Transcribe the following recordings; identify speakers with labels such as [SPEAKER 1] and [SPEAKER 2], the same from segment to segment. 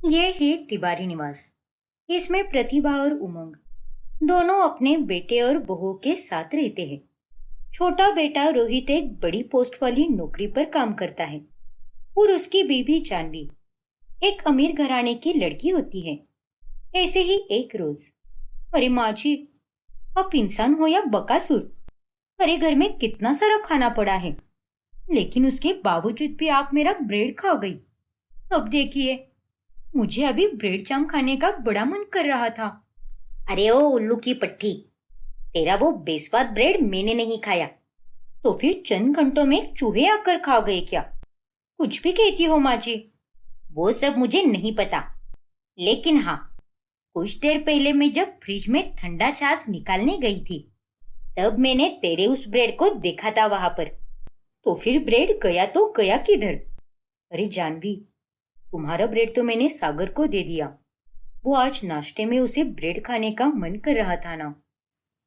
[SPEAKER 1] ये है तिवारी निवास। इसमें प्रतिभा और उमंग दोनों अपने बेटे और बहू के साथ रहते हैं। छोटा बेटा रोहित एक बड़ी पोस्ट वाली नौकरी पर काम करता है और उसकी बीवी जानवी एक अमीर घराने की लड़की होती है। ऐसे ही एक रोज, अरे माँ जी, आप इंसान हो या बकासुर? अरे घर में कितना सारा खाना पड़ा है, लेकिन उसके बावजूद भी आप मेरा ब्रेड खा गई। अब देखिए, मुझे अभी ब्रेड जाम खाने का बड़ा मन कर रहा था। अरे ओ उल्लू की पट्टी, तेरा वो बेस्वाद ब्रेड मैंने नहीं खाया, तो फिर चंद घंटों में चूहे आकर खा गए क्या? कुछ भी कहती हो माँ जी। वो सब मुझे नहीं पता, लेकिन हाँ, कुछ देर पहले मैं जब फ्रिज में ठंडा छाछ निकालने गई थी, तब मैंने तेरे उस ब्रेड को देखा था वहां पर। तो फिर ब्रेड गया तो गया किधर? अरे जानवी, तुम्हारा ब्रेड तो मैंने सागर को दे दिया। वो आज नाश्ते में उसे ब्रेड खाने का मन कर रहा था ना,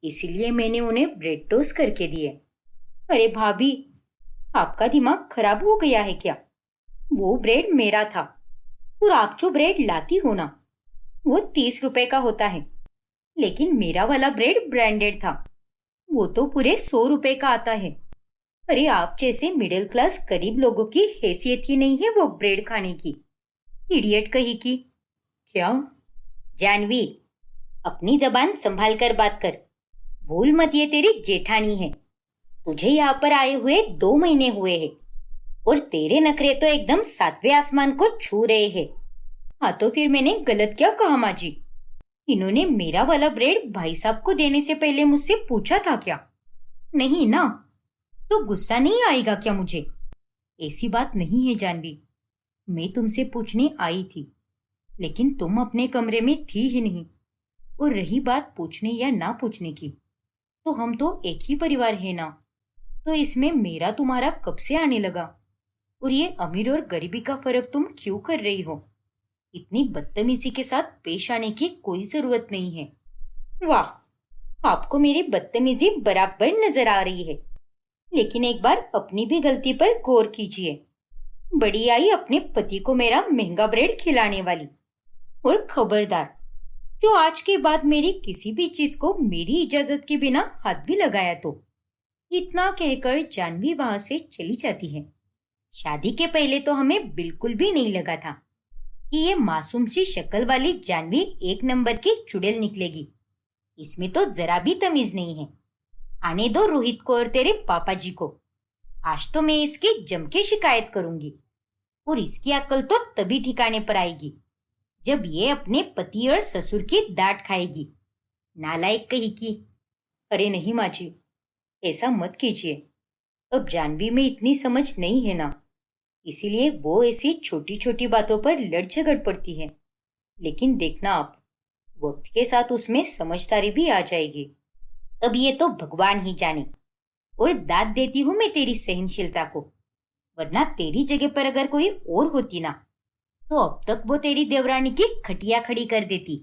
[SPEAKER 1] इसीलिए मैंने उन्हें ब्रेड टोस्ट करके दिए। अरे भाभी, आपका दिमाग खराब हो गया है क्या? वो ब्रेड मेरा था, और आप जो ब्रेड लाती हो ना, वो 30 रुपए का होता है, लेकिन मेरा वाला ब्रेड ब्रांडेड था। वो तो पूरे 100 रुपए का आता है। अरे आप जैसे मिडिल क्लास गरीब लोगों की हैसियत ही नहीं है वो ब्रेड खाने की। इडियट कही की। क्या? जानवी, अपनी जबान संभाल कर बात कर। भूल मत, ये तेरी जेठानी है। तुझे यहाँ पर आए हुए 2 महीने हुए हैं, और तेरे नखरे तो एकदम सातवें आसमान को छू रहे हैं। हाँ तो फिर मैंने गलत क्या कहा माँ जी? इन्होंने मेरा वाला ब्रेड भाई साहब को देने से पहले मुझसे पूछा था क्या? नहीं ना? तो गुस्सा नहीं आएगा क्या मुझे? ऐसी बात नहीं है जानवी, मैं तुमसे पूछने आई थी, लेकिन तुम अपने कमरे में थी ही नहीं। और रही बात पूछने या ना पूछने की, तो हम तो एक ही परिवार है ना, तो इसमें मेरा तुम्हारा कब से आने लगा? और ये अमीर और गरीबी का फर्क तुम क्यों कर रही हो? इतनी बदतमीजी के साथ पेश आने की कोई जरूरत नहीं है। वाह, आपको मेरी बदतमीजी बराबर नजर आ रही है, लेकिन एक बार अपनी भी गलती पर गौर कीजिए। बड़ी आई अपने पति को मेरा महंगा ब्रेड खिलाने वाली। और खबरदार, जो आज के बाद मेरी किसी भी चीज को मेरी इजाजत के बिना हाथ भी लगाया तो। इतना कहकर जानवी वहां से चली जाती है। शादी के पहले तो हमें बिल्कुल भी नहीं लगा था कि ये मासूम सी शक्ल वाली जानवी एक नंबर की चुड़ैल निकलेगी। इसमें तो जरा भी तमीज नहीं है। आने दो रोहित को और तेरे पापा जी को। आज तो मैं इसकी जम के शिकायत करूंगी, और इसकी अक्ल तो तभी ठिकाने पर आएगी जब ये अपने पति और ससुर की डांट खाएगी। नालायक कही की। अरे नहीं माँ जी, ऐसा मत कीजिए। अब जानवी में इतनी समझ नहीं है ना, इसीलिए वो ऐसी छोटी छोटी बातों पर लड़ झगड़ पड़ती है। लेकिन देखना आप, वक्त के साथ उसमें समझदारी भी आ जाएगी। अब ये तो भगवान ही जाने। और दाद देती हूं मैं तेरी सहनशीलता को, वरना तेरी जगह पर अगर कोई और होती ना, तो अब तक वो तेरी देवरानी की खटिया खड़ी कर देती।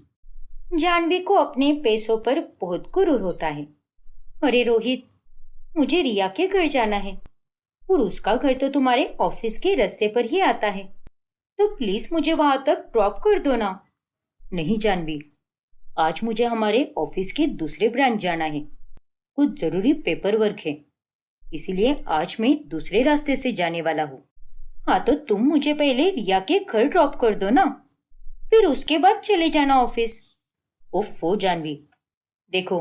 [SPEAKER 1] जानवी को अपने पैसों पर बहुत गुरूर होता है। अरे रोहित, मुझे रिया के घर जाना है, और उसका घर तो तुम्हारे ऑफिस के रास्ते पर ही आता है, तो प्लीज मुझे वहां तक ड्रॉप कर दो ना। नहीं जानवी, आज मुझे हमारे ऑफिस के दूसरे ब्रांच जाना है। कुछ जरूरी पेपर वर्क है, इसीलिए आज मैं दूसरे रास्ते से जाने वाला हूँ। हाँ तो तुम मुझे पहले रिया के घर ड्रॉप कर दो ना, फिर उसके बाद चले जाना ऑफिस। ओफो जानवी, देखो,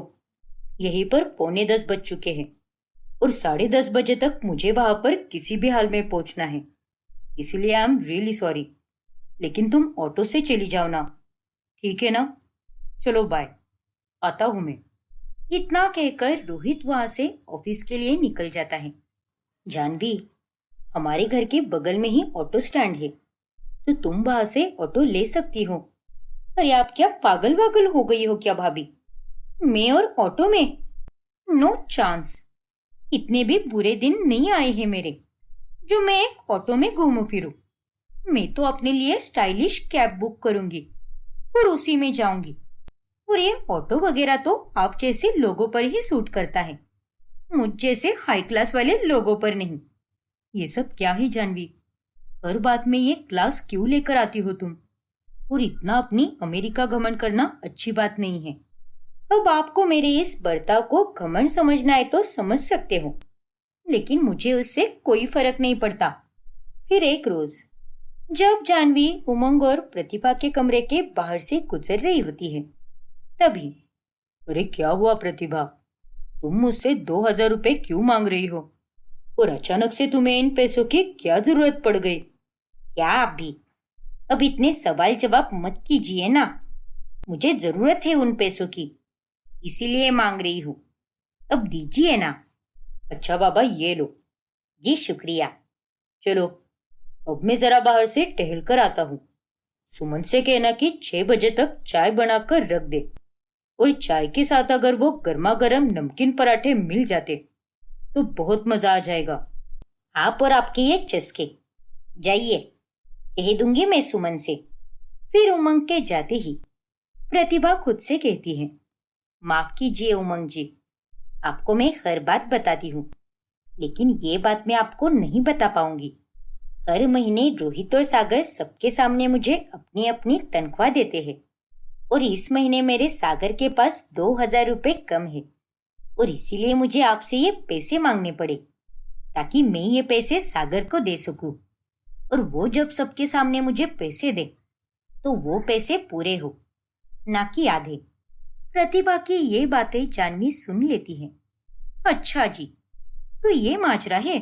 [SPEAKER 1] यहीं पर 9:45 बज चुके हैं, और 10:30 बजे तक मुझे वहां पर किसी भी हाल में पहुंचना है। इसीलिए आई एम रियली सॉरी, लेकिन तुम ऑटो से चली जाओ ना, ठीक है ना? चलो बाय, आता हूं मैं। इतना कहकर रोहित वहां से ऑफिस के लिए निकल जाता है। जानवी, हमारे घर के बगल में ही ऑटो स्टैंड है, तो तुम वहां से ऑटो ले सकती हो। अरे आप क्या पागल वागल हो गई हो क्या भाभी? मैं और ऑटो में? No chance. इतने भी बुरे दिन नहीं आए हैं मेरे जो मैं एक ऑटो में घूमू फिरूं। मैं तो अपने लिए स्टाइलिश कैब बुक करूंगी और उसी में जाऊंगी। और ये ऑटो वगैरह तो आप जैसे लोगों पर ही सूट करता है, मुझ जैसे हाई क्लास वाले लोगों पर नहीं। ये सब क्या है जानवी? हर बात में ये क्लास क्यों लेकर आती हो तुम? और इतना अपनी अमेरिका घमंड करना अच्छी बात नहीं है। अब आपको मेरे इस बर्ताव को घमंड समझना है तो समझ सकते हो, लेकिन मुझे उससे कोई फर्क नहीं पड़ता। फिर एक रोज जब जानवी उमंग और प्रतिभा के कमरे के बाहर से गुजर रही होती है, तभी अरे क्या हुआ प्रतिभा, तुम मुझसे 2,000 रुपए क्यों मांग रही हो? और अचानक से तुम्हें इन पैसों की क्या जरूरत पड़ गई? क्या आप भी अब इतने सवाल जवाब मत कीजिए ना। मुझे जरूरत है उन पैसों की, इसीलिए मांग रही हूँ। अब दीजिए ना। अच्छा बाबा, ये लो। जी शुक्रिया। चलो अब मैं जरा बाहर से टहल कर आता हूँ। सुमन से कहना कि 6 बजे तक चाय बनाकर रख दे, और चाय के साथ अगर वो गर्मा गर्म नमकीन पराठे मिल जाते तो बहुत मजा आ जाएगा। आप और आपके ये चस्के, जाइए, कह दूंगी मैं सुमन से। फिर उमंग के जाते ही प्रतिभा खुद से कहती है, माफ कीजिए उमंग जी, आपको मैं हर बात बताती हूँ, लेकिन ये बात मैं आपको नहीं बता पाऊंगी। हर महीने रोहित और सागर सबके सामने मुझे अपनी अपनी तनख्वाह देते हैं, और इस महीने मेरे सागर के पास 2,000 रुपए कम है, और इसीलिए मुझे आपसे ये पैसे मांगने पड़े, ताकि मैं ये पैसे सागर को दे सकूं। और वो जब सबके सामने मुझे पैसे दे तो वो पैसे पूरे हो, ना कि आधे। प्रतिभा की ये बातें जानवी सुन लेती है। अच्छा जी, तो ये माजरा है,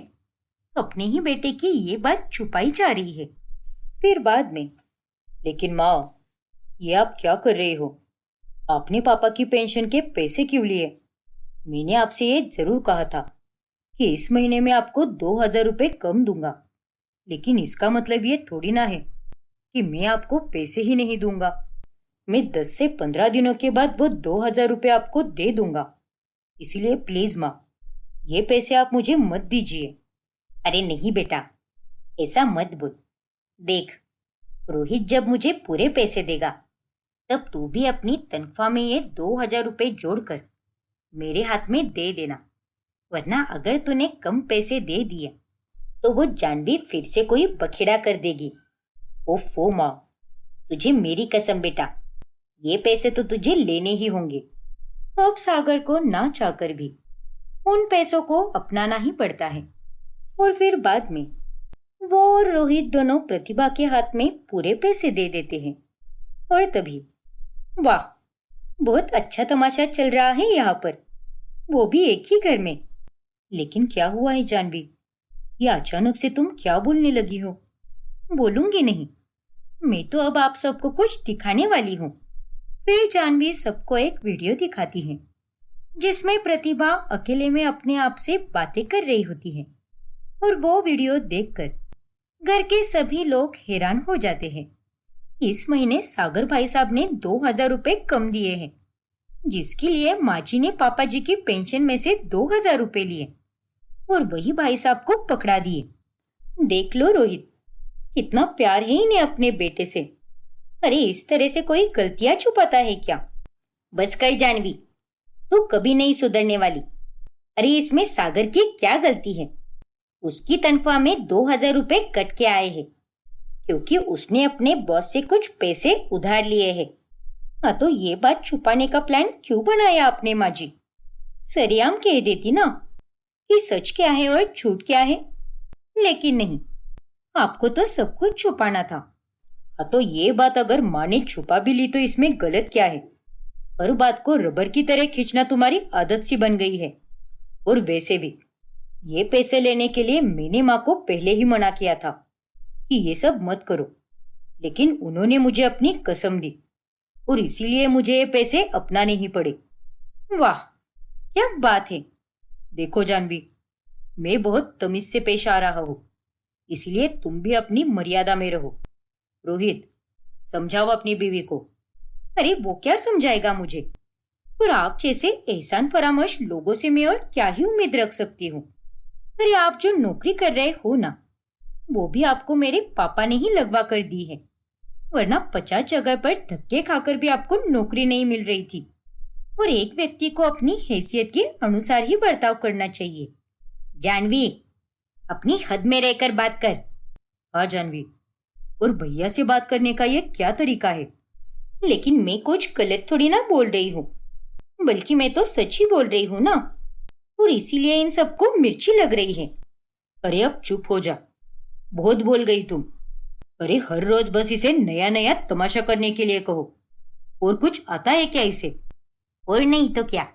[SPEAKER 1] अपने ही बेटे की ये बात छुपाई जा रही है। फिर बाद में, लेकिन माँ, ये आप क्या कर रही हो? आपने पापा की पेंशन के पैसे क्यों लिए? मैंने आपसे ये जरूर कहा था कि इस महीने में आपको 2,000 रुपए कम दूंगा, लेकिन इसका मतलब ये थोड़ी ना है कि मैं आपको पैसे ही नहीं दूंगा। मैं 10 से 15 दिनों के बाद वो 2,000 रुपए आपको दे दूंगा। इसीलिए प्लीज माँ, ये पैसे आप मुझे मत दीजिए। अरे नहीं बेटा, ऐसा मत बोल। देख, रोहित जब मुझे पूरे पैसे देगा तब तू भी अपनी तनख्वाह में ये 2,000 रुपए जोड़कर मेरे हाथ में दे देना, वरना अगर तूने कम पैसे दे दिए तो वो जानवी फिर से कोई बखेड़ा कर देगी। ओफो माँ, तुझे मेरी कसम बेटा, ये पैसे तो तुझे लेने ही होंगे। अब सागर को ना चाहकर भी उन पैसों को अपनाना ही पड़ता है, और फिर बाद में वो और रोहित दोनों प्रतिभा के हाथ में पूरे पैसे दे देते हैं। और तभी वाह, बहुत अच्छा तमाशा चल रहा है यहाँ पर, वो भी एक ही घर में। लेकिन क्या हुआ है जानवी, ये अचानक से तुम क्या बोलने लगी हो? बोलूंगी नहीं, मैं तो अब आप सबको कुछ दिखाने वाली हूँ। फिर जानवी सबको एक वीडियो दिखाती है जिसमें प्रतिभा अकेले में अपने आप से बातें कर रही होती है, और वो वीडियो देखकर घर के सभी लोग हैरान हो जाते हैं। इस महीने सागर भाई साहब ने 2,000 रुपए कम दिए हैं, जिसके लिए माची ने पापा जी की पेंशन में से 2,000 रुपए लिए और वही भाई साहब को पकड़ा दिए। देख लो रोहित, कितना प्यार है इन्हें अपने बेटे से। अरे इस तरह से कोई गलतियां छुपाता है क्या? बस कर जानवी, तू कभी नहीं सुधरने वाली। अरे इसमें सागर की क्या गलती है? उसकी तनख्वाह में 2,000 रुपए कट के आए हैं, क्योंकि उसने अपने बॉस से कुछ पैसे उधार लिए हैं। हाँ, तो ये बात छुपाने का प्लान क्यों बनाया आपने माँ जी? सरेआम कह देती ना कि सच क्या है और झूठ क्या है, लेकिन नहीं, आपको तो सब कुछ छुपाना था। हाँ, तो ये बात अगर माँ ने छुपा भी ली तो इसमें गलत क्या है? हर बात को रबर की तरह खींचना तुम्हारी आदत सी बन गई है। और वैसे भी ये पैसे लेने के लिए मैंने माँ को पहले ही मना किया था कि ये सब मत करो, लेकिन उन्होंने मुझे अपनी कसम दी और इसीलिए मुझे ये पैसे अपनाने ही पड़े। वाह, क्या बात है। देखो जानवी, मैं बहुत तमीज से पेश आ रहा हूँ, इसलिए तुम भी अपनी मर्यादा में रहो। रोहित, समझाओ अपनी बीवी को। अरे वो क्या समझाएगा मुझे, और आप जैसे एहसान फरामोश लोगों से मैं और क्या ही उम्मीद रख सकती हूँ। अरे आप जो नौकरी कर रहे हो ना, वो भी आपको मेरे पापा ने ही लगवा कर दी है, वरना 50 जगह पर धक्के खाकर भी आपको नौकरी नहीं मिल रही थी। और एक व्यक्ति को अपनी हैसियत के अनुसार ही बर्ताव करना चाहिए। जानवी, अपनी हद में रहकर बात कर। हाँ जानवी, और भैया से बात करने का ये क्या तरीका है? लेकिन मैं कुछ गलत थोड़ी ना बोल रही हूँ, बल्कि मैं तो सच ही बोल रही हूँ ना। और इसीलिए इन सबको मिर्ची लग रही है। अरे अब चुप हो जा, बहुत बोल गई तुम। अरे हर रोज बस इसे नया नया तमाशा करने के लिए कहो। और कुछ आता है क्या इसे? और नहीं तो क्या,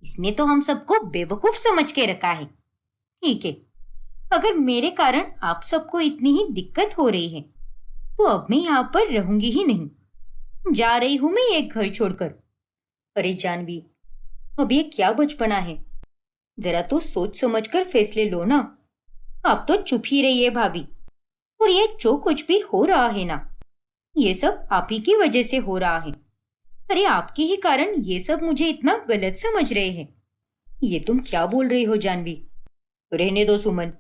[SPEAKER 1] इसने तो हम सबको बेवकूफ समझ के रखा है। ठीक है, अगर मेरे कारण आप सबको इतनी ही दिक्कत हो रही है तो अब मैं यहाँ पर रहूंगी ही नहीं। जा रही हूं मैं ये घर छोड़कर। अरे जानवी, अब ये क्या बचपना है? जरा तो सोच समझ कर फैसले लो ना। आप तो चुप ही रहिए भाभी। और ये जो कुछ भी हो रहा है ना, ये सब आप ही की वजह से हो रहा है। अरे आपके ही कारण ये सब मुझे इतना गलत समझ रहे हैं। ये तुम क्या बोल रही हो जानवी? रहने दो सुमन,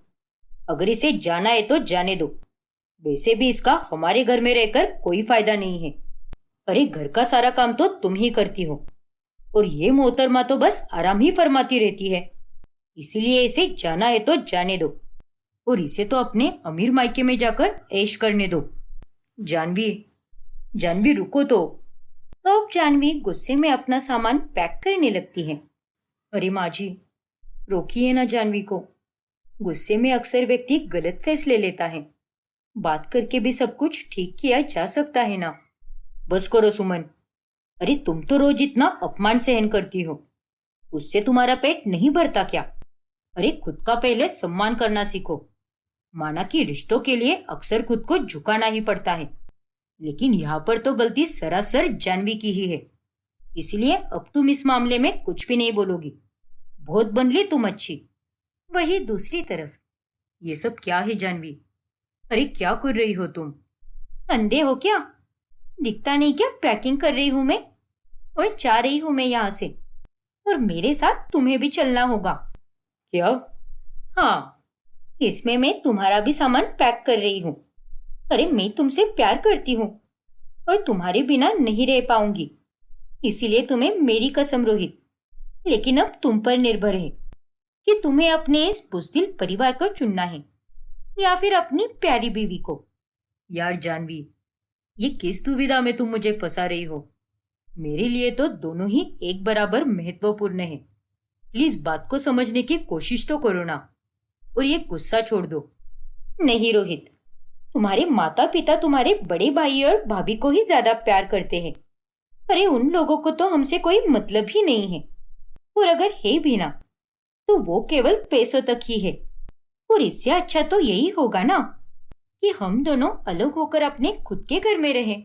[SPEAKER 1] अगर इसे जाना है तो जाने दो। वैसे भी इसका हमारे घर में रहकर कोई फायदा नहीं है। अरे घर का सारा काम तो तुम ही करती हो, और ये मोहतरमा तो बस आराम ही फरमाती रहती है। इसीलिए इसे जाना है तो जाने दो, और इसे तो अपने अमीर मायके में जाकर ऐश करने दो। जानवी, जानवी रुको तो। अब जानवी गुस्से में अपना सामान पैक करने लगती है। अरे माँ जी, रोकिए ना जानवी को। गुस्से में अक्सर व्यक्ति गलत फैसले लेता है। बात करके भी सब कुछ ठीक किया जा सकता है ना। बस करो सुमन। अरे तुम तो रोज इतना अपमान सहन करती हो, उससे तुम्हारा पेट नहीं भरता क्या? अरे खुद का पहले सम्मान करना सीखो। माना कि रिश्तों के लिए अक्सर खुद को झुकाना ही पड़ता है, लेकिन यहाँ पर तो गलती सरासर जानवी की ही है। इसलिए अब तुम इस मामले में कुछ भी नहीं बोलोगी। बहुत बन ली तुम अच्छी। वही दूसरी तरफ, ये सब क्या है जानवी? अरे क्या कर रही हो तुम? अंधे हो क्या? दिखता नहीं क्या पैकिंग कर रही हूं मैं? और जा रही हूं मैं यहाँ से, और मेरे साथ तुम्हें भी चलना होगा। क्या? हाँ, इसमें मैं तुम्हारा भी सामान पैक कर रही हूँ। अरे मैं तुमसे प्यार करती हूँ और तुम्हारे बिना नहीं रह पाऊंगी। इसीलिए तुम्हें मेरी कसम रोहित। लेकिन अब तुम पर निर्भर है कि तुम्हें अपने इस बुज़दिल परिवार को चुनना है या फिर अपनी प्यारी बीवी को। यार जानवी, ये किस दुविधा में तुम मुझे फंसा रही हो? मेरे लिए तो दोनों ही एक बराबर महत्वपूर्ण है। प्लीज बात को समझने की कोशिश तो करो ना, और ये गुस्सा छोड़ दो। नहीं रोहित, तुम्हारे माता पिता तुम्हारे बड़े भाई और भाभी को ही ज्यादा प्यार करते हैं। अरे उन लोगों को तो हमसे कोई मतलब ही नहीं है, और अगर है भी ना तो वो केवल पैसों तक ही है। और इससे अच्छा तो यही होगा ना कि हम दोनों अलग होकर अपने खुद के घर में रहें,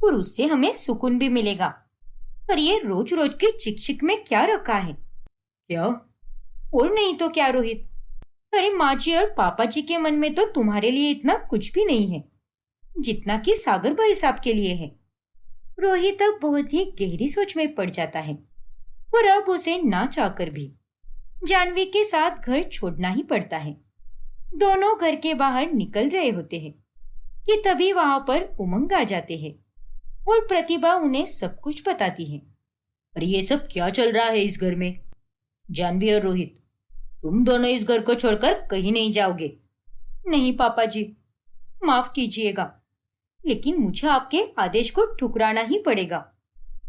[SPEAKER 1] और उससे हमें सुकून भी मिलेगा। पर ये रोज रोज की चिक चिक में क्या रखा है? क्या? और नहीं तो क्या रोहित। अरे माँ जी और पापा जी के मन में तो तुम्हारे लिए इतना कुछ भी नहीं है जितना कि सागर भाई साहब के लिए है। रोहित अब बहुत ही गहरी सोच में पड़ जाता है, और अब उसे ना चाहकर भी जानवी के साथ घर छोड़ना ही पड़ता है। दोनों घर के बाहर निकल रहे होते हैं कि तभी वहां पर उमंग आ जाते हैं, और प्रतिभा उन्हें सब कुछ बताती है। अरे ये सब क्या चल रहा है इस घर में? जानवी और रोहित, तुम दोनों इस घर को छोड़कर कहीं नहीं जाओगे। नहीं पापा जी, माफ कीजिएगा, लेकिन मुझे आपके आदेश को ठुकराना ही पड़ेगा।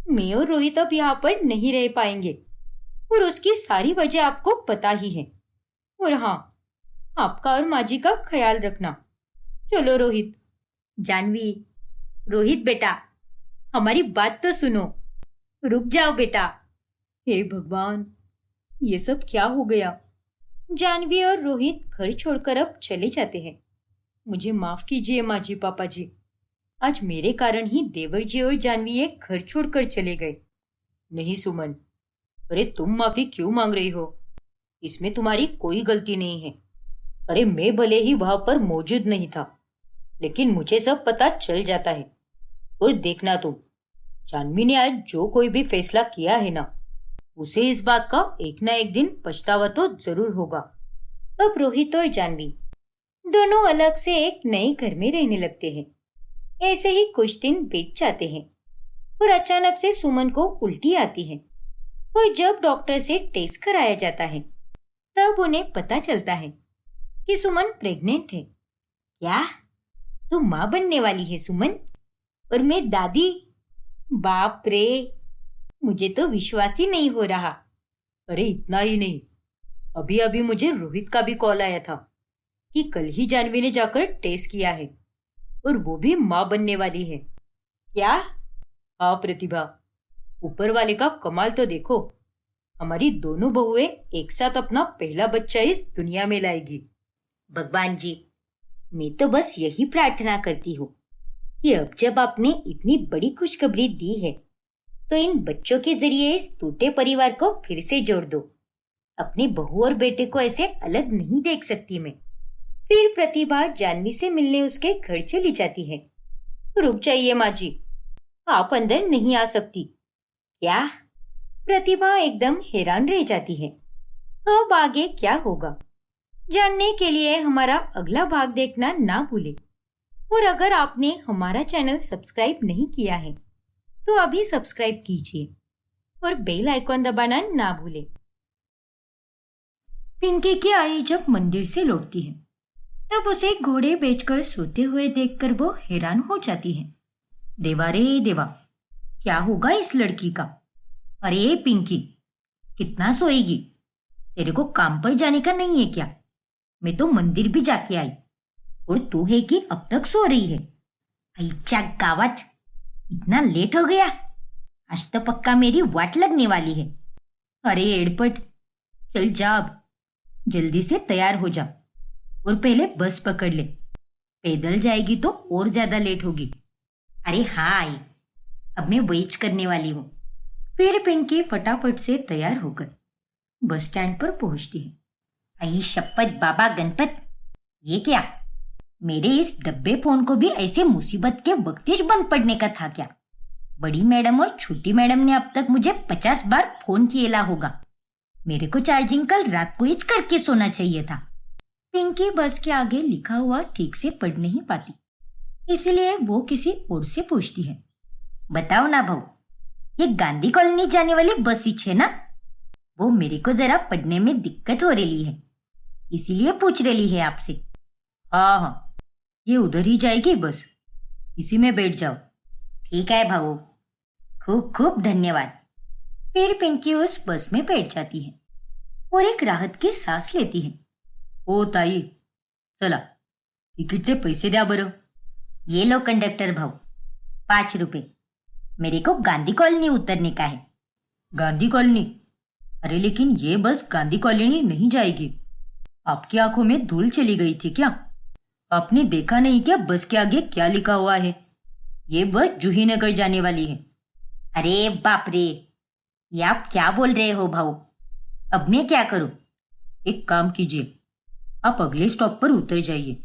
[SPEAKER 1] मैं और रोहित अब यहाँ पर नहीं रह पाएंगे, और उसकी सारी वजह आपको पता ही है। और हाँ, आपका और माँ जी का ख्याल रखना। चलो रोहित। जानवी, रोहित बेटा, हमारी बात तो सुनो। रुक जाओ बेटा। हे भगवान, ये सब क्या हो गया? जानवी और रोहित घर छोड़कर अब चले जाते हैं। मुझे माफ कीजिए माँ जी, पापा जी, आज मेरे कारण ही देवर जी और जानवी ये घर छोड़कर चले गए। नहीं सुमन, अरे तुम माफी क्यों मांग रही हो? इसमें तुम्हारी कोई गलती नहीं है। अरे मैं भले ही वहां पर मौजूद नहीं था, लेकिन मुझे सब पता चल जाता है। और देखना तुम, जानवी ने आज जो कोई भी फैसला किया है ना, उसे इस बात का एक ना एक दिन पछतावा तो जरूर होगा। अब रोहित और जानवी दोनों अलग से एक नए घर में रहने लगते हैं। ऐसे ही कुछ दिन बीत जाते हैं, और अचानक से सुमन को उल्टी आती है। और जब डॉक्टर से टेस्ट कराया जाता है, तब उन्हें पता चलता है कि सुमन प्रेग्नेंट है। क्या? तू माँ बनने वाली है सुमन, और मैं दादी। बाप रे, मुझे तो विश्वास ही नहीं हो रहा।
[SPEAKER 2] अरे इतना ही नहीं, अभी अभी मुझे रोहित का भी कॉल आया था कि कल ही जानवी ने जाकर टेस्ट किया है और वो भी माँ बनने वाली है।
[SPEAKER 1] क्या?
[SPEAKER 2] हाँ प्रतिभा, ऊपर वाले का कमाल तो देखो। हमारी दोनों बहुएं एक साथ अपना पहला बच्चा इस दुनिया में लाएगी।
[SPEAKER 1] भगवान जी, मैं तो बस यही प्रार्थना करती हूँ कि अब जब आपने इतनी बड़ी खुशखबरी दी है तो इन बच्चों के जरिए इस टूटे परिवार को फिर से जोड़ दो। अपनी बहू और बेटे को ऐसे अलग नहीं देख सकती मैं। फिर प्रतिभा जानवी से मिलने उसके घर चली जाती है।
[SPEAKER 2] रुक जाइए माँ जी, आप अंदर नहीं आ सकती।
[SPEAKER 1] क्या? प्रतिभा एकदम हैरान रह जाती है। अब आगे क्या होगा जानने के लिए हमारा अगला भाग देखना ना भूले। और अगर आपने हमारा चैनल सब्सक्राइब नहीं किया है तो अभी सब्सक्राइब कीजिए और बेल आइकॉन दबाना ना भूले। पिंकी की आई जब मंदिर से लौटती है तब उसे घोड़े बेचकर सोते हुए देखकर वो हैरान हो जाती है। देवा रे देवा, क्या होगा इस लड़की का? अरे पिंकी, कितना सोएगी? तेरे को काम पर जाने का नहीं है क्या? मैं तो मंदिर भी जाके आई और तू है कि अब तक सो रही है? अच्छा गावत, इतना लेट हो गया। आज तो पक्का मेरी वाट लगने वाली है। अरे एड़पट, चल जा अब, जल्दी से तैयार हो जा और पहले बस पकड़ ले। पैदल जाएगी तो और ज्यादा लेट होगी। अरे हाँ आई, अब मैं वेट करने वाली हूँ। फिर पिंकी फटाफट से तैयार होकर बस स्टैंड पर पहुंचती है। आई शपथ बाबा गणपत, ये क्या? मेरे इस डब्बे फोन को भी ऐसे मुसीबत के वक्तिश बंद पड़ने का था क्या? बड़ी मैडम और छोटी मैडम ने अब तक मुझे 50 बार फोन किया होगा। मेरे को चार्जिंग कल रात को ही करके सोना चाहिए था। पिंकी बस के आगे लिखा हुआ ठीक से पढ़ नहीं पाती, इसलिए वो किसी और से पूछती है। बताओ ना भाऊ, ये गांधी कॉलोनी जाने वाली बस ही है ना? वो मेरे को जरा पढ़ने में दिक्कत हो रही है, इसीलिए पूछ रही है आपसे।
[SPEAKER 2] हाँ हाँ, ये उधर ही जाएगी बस, इसी में बैठ जाओ।
[SPEAKER 1] ठीक है भाऊ, खूब खूब धन्यवाद। फिर पिंकी उस बस में बैठ जाती है और एक राहत की सांस लेती है।
[SPEAKER 2] ओ ताई, चला तिकीटचे पैसे द्या बरं।
[SPEAKER 1] ये लो कंडक्टर भाऊ, 5 रुपए। मेरे को गांधी कॉलोनी उतरने का है।
[SPEAKER 2] गांधी कॉलोनी? अरे लेकिन ये बस गांधी कॉलोनी नहीं जाएगी। आपकी आंखों में धूल चली गई थी क्या? आपने देखा नहीं क्या बस के आगे क्या लिखा हुआ है? ये बस जूही नगर जाने वाली है।
[SPEAKER 1] अरे बाप रे, ये आप क्या बोल रहे हो भाऊ? अब मैं क्या करूं?
[SPEAKER 2] एक काम कीजिए, आप अगले स्टॉप पर उतर जाइए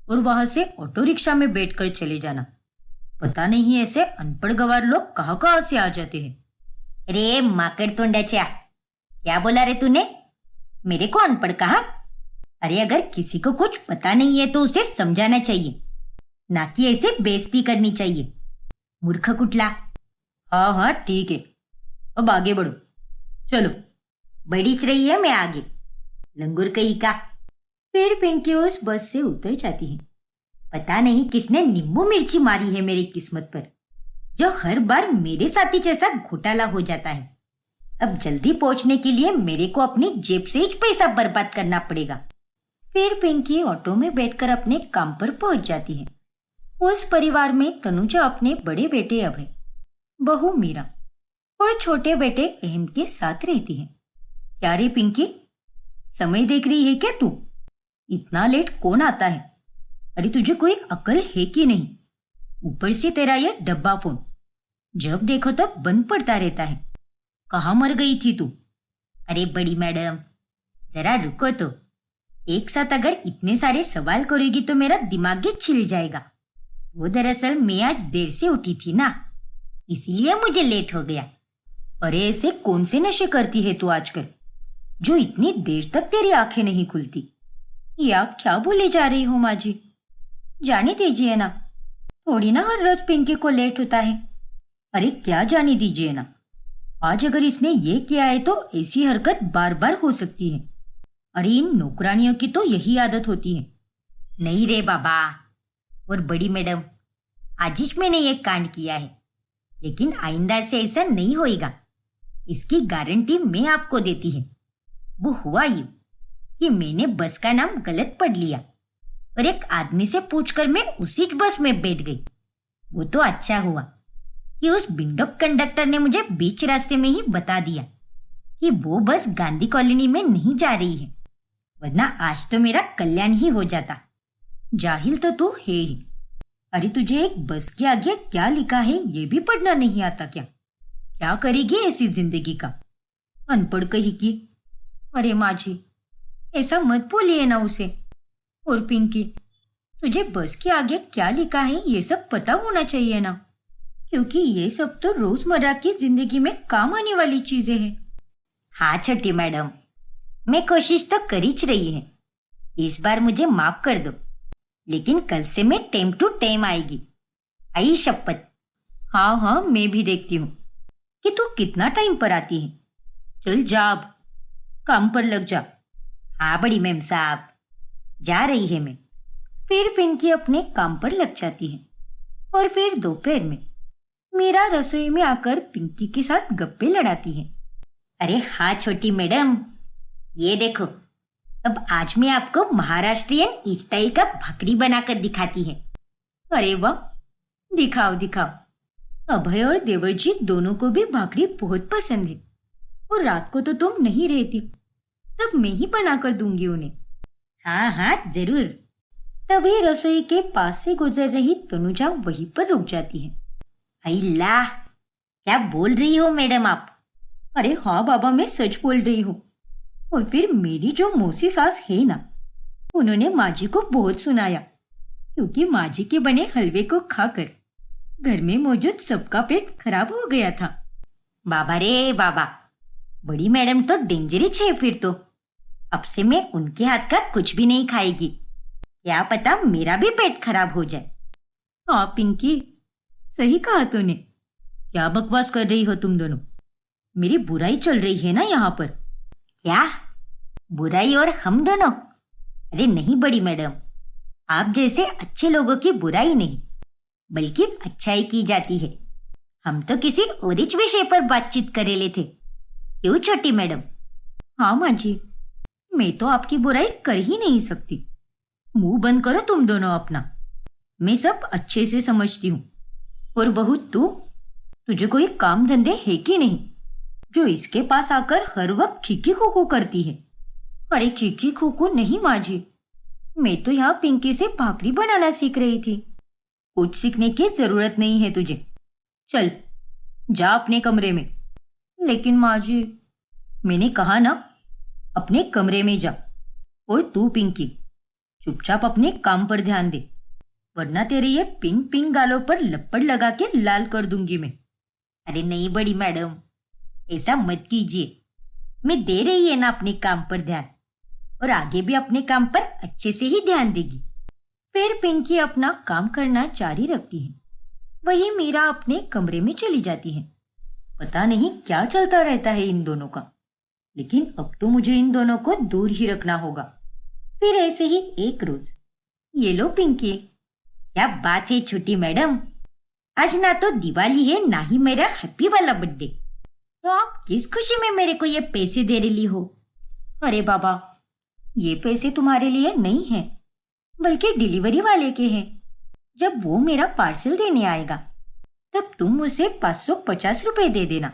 [SPEAKER 2] और वहां से ऑटो रिक्शा में बैठकर चले जाना। पता नहीं ऐसे अनपढ़ गवार लोग कहाँ कहाँ से आ जाते हैं।
[SPEAKER 1] अरे माकड़ तोंडाच्या, क्या बोला रे तूने? मेरे को अनपढ़ कहा? अरे अगर किसी को कुछ पता नहीं है तो उसे समझाना चाहिए, ना कि ऐसे बेइज्जती करनी चाहिए। मूर्ख कुटला।
[SPEAKER 2] हाँ हाँ ठीक है, अब आगे बढ़ो, चलो।
[SPEAKER 1] बढ़ीच रही है मैं आगे, लंगूर कहीं का। फिर पिंकी उस बस से उतर जाती है। पता नहीं किसने नींबू मिर्ची मारी है मेरी किस्मत पर, जो हर बार मेरे साथी जैसा घोटाला हो जाता है। अब जल्दी पहुंचने के लिए मेरे को अपनी जेब से ही पैसा बर्बाद करना पड़ेगा। फिर पिंकी ऑटो में बैठकर अपने काम पर पहुंच जाती है। उस परिवार में तनुजा अपने बड़े बेटे अभय, बहू मीरा और छोटे बेटे अहम के साथ रहती है। क्या रे पिंकी, समय देख रही है क्या तू? इतना लेट कौन आता है? अरे तुझे कोई अकल है कि नहीं? ऊपर से तेरा ये डब्बा फोन जब देखो तब बंद पड़ता रहता है। कहाँ मर गई थी तू? अरे बड़ी मैडम, जरा रुको तो। एक साथ अगर इतने सारे सवाल करोगी तो मेरा दिमाग ही छिल जाएगा। वो दरअसल मैं आज देर से उठी थी ना, इसलिए मुझे लेट हो गया। अरे ऐसे कौन से नशे करती है तू आजकल, जो इतनी देर तक तेरी आंखें नहीं खुलती? ये आप क्या बोले जा रही हो माँ जी? जाने दीजिए ना, थोड़ी ना हर रोज पिंकी को लेट होता है। अरे क्या जाने दीजिए ना, आज अगर इसने ये किया है तो ऐसी हरकत बार बार हो सकती है। अरे इन नौकरानियों की तो यही आदत होती है। नहीं रे बाबा, और बड़ी मैडम, आज ही मैंने ये कांड किया है, लेकिन आइंदा से ऐसा नहीं होएगा, इसकी गारंटी मैं आपको देती है। वो हुआ यूं कि मैंने बस का नाम गलत पढ़ लिया और एक आदमी से पूछकर मैं उसी बस में बैठ गई। वो तो अच्छा हुआ कि उस बिंडोक कंडक्टर ने मुझे बीच रास्ते में ही बता दिया कि वो बस गांधी कॉलोनी में नहीं जा रही है, वरना आज तो मेरा कल्याण ही हो जाता।
[SPEAKER 2] जाहिल तो तू है ही। अरे तुझे एक बस के आगे क्या लिखा है ये भी पढ़ना नहीं आता क्या? क्या करेगी ऐसी जिंदगी का? अनपढ़ कही की। अरे माँ जी, ऐसा मत बोलिए ना उसे। और पिंकी, तुझे बस के आगे क्या लिखा है ये सब पता होना चाहिए ना, क्योंकि ये सब तो रोजमर्रा की जिंदगी में काम आने वाली चीजें हैं।
[SPEAKER 1] हाँ छोटी मैडम, मैं कोशिश तो कर ही रही है। इस बार मुझे माफ कर दो, लेकिन कल से मैं टाइम टू टाइम आएगी। आई शपथ।
[SPEAKER 2] हाँ हाँ, मैं भी देखती हूँ कि तू कितना टाइम पर आती है। चल जा, अब काम पर लग जा।
[SPEAKER 1] हाँ बड़ी मैम साहब, जा रही है मैं।
[SPEAKER 2] फिर पिंकी अपने काम पर लग जाती है और फिर दोपहर में मीरा रसोई में आकर पिंकी के साथ गप्पे लड़ाती है।
[SPEAKER 1] अरे हाँ छोटी मैडम, ये देखो, अब आज मैं आपको महाराष्ट्रियन स्टाइल का भाकरी बनाकर दिखाती है।
[SPEAKER 2] अरे वाह, दिखाओ दिखाओ। अभय और देवरजी दोनों को भी भाकरी बहुत पसंद है और रात को तो तुम नहीं रहती, तब मैं ही बनाकर दूंगी उन्हें।
[SPEAKER 1] हाँ हाँ जरूर।
[SPEAKER 2] तभी रसोई के पास से गुजर रही तनुजा वहीं पर रुक जाती है।
[SPEAKER 1] अल्लाह, क्या बोल रही हो मैडम आप?
[SPEAKER 2] अरे हाँ बाबा, मैं सच बोल रही हूँ। और फिर मेरी जो मौसी सास है ना, उन्होंने माँ जी को बहुत सुनाया, क्योंकि माँ जी के बने हलवे को खाकर घर में मौजूद सबका पेट खराब हो गया था।
[SPEAKER 1] बाबा रे बाबा, बड़ी मैडम तो डेंजरस है फिर तो। अब से मैं उनके हाथ का कुछ भी नहीं खाएगी, क्या पता मेरा भी पेट खराब हो जाए।
[SPEAKER 2] हाँ पिंकी, सही कहा तूने। क्या बकवास कर रही हो तुम दोनों? मेरी बुराई चल रही है ना यहाँ पर।
[SPEAKER 1] क्या बुराई और हम दोनों? अरे नहीं बड़ी मैडम, आप जैसे अच्छे लोगों की बुराई नहीं, बल्कि अच्छाई की जाती है। हम तो किसी और ही विषय पर बातचीत करे ले थे, क्यों छोटी मैडम?
[SPEAKER 2] हाँ माँ जी, मैं तो आपकी बुराई कर ही नहीं सकती। मुंह बंद करो तुम दोनों अपना। मैं सब अच्छे से समझती हूँ। और बहू तुझे कोई काम धंधे है कि नहीं, जो इसके पास आकर हर वक्त खीखी खूखू करती है? अरे खीखी खूखू नहीं माँ जी, मैं तो यहाँ पिंकी से भाकरी बनाना सीख रही थी। कुछ सीखने की जरूरत नहीं है तुझे। चल जा अपने कमरे में। लेकिन माँ जी, मैंने कहा ना, अपने कमरे में जा। और तू पिंकी, चुपचाप अपने काम पर ध्यान दे, वरना तेरे ये पिंक पिंक गालों पर लपड़ लगा के लाल कर दूंगी मैं।
[SPEAKER 1] अरे नहीं बड़ी मैडम, ऐसा मत कीजिए। मैं दे रही है ना अपने काम पर ध्यान, और आगे भी अपने काम पर अच्छे से ही ध्यान देगी।
[SPEAKER 2] फिर पिंकी अपना काम करना जारी रखती है। वही मीरा अपने कमरे में चली जाती है। पता नहीं क्या चलता रहता है इन दोनों का, लेकिन अब तो मुझे इन दोनों को दूर ही रखना होगा। फिर ऐसे ही एक रोज, ये लो पिंकी।
[SPEAKER 1] क्या बात है छोटी मैडम, आज ना तो दिवाली है ना ही मेरा हैप्पी वाला बर्थडे, तो आप किस खुशी में मेरे को ये पैसे दे रही हो?
[SPEAKER 2] अरे बाबा, ये पैसे तुम्हारे लिए नहीं हैं, बल्कि डिलीवरी वाले के हैं। जब वो मेरा पार्सल देने आएगा, तब तुम उसे 550 रुपए दे देना,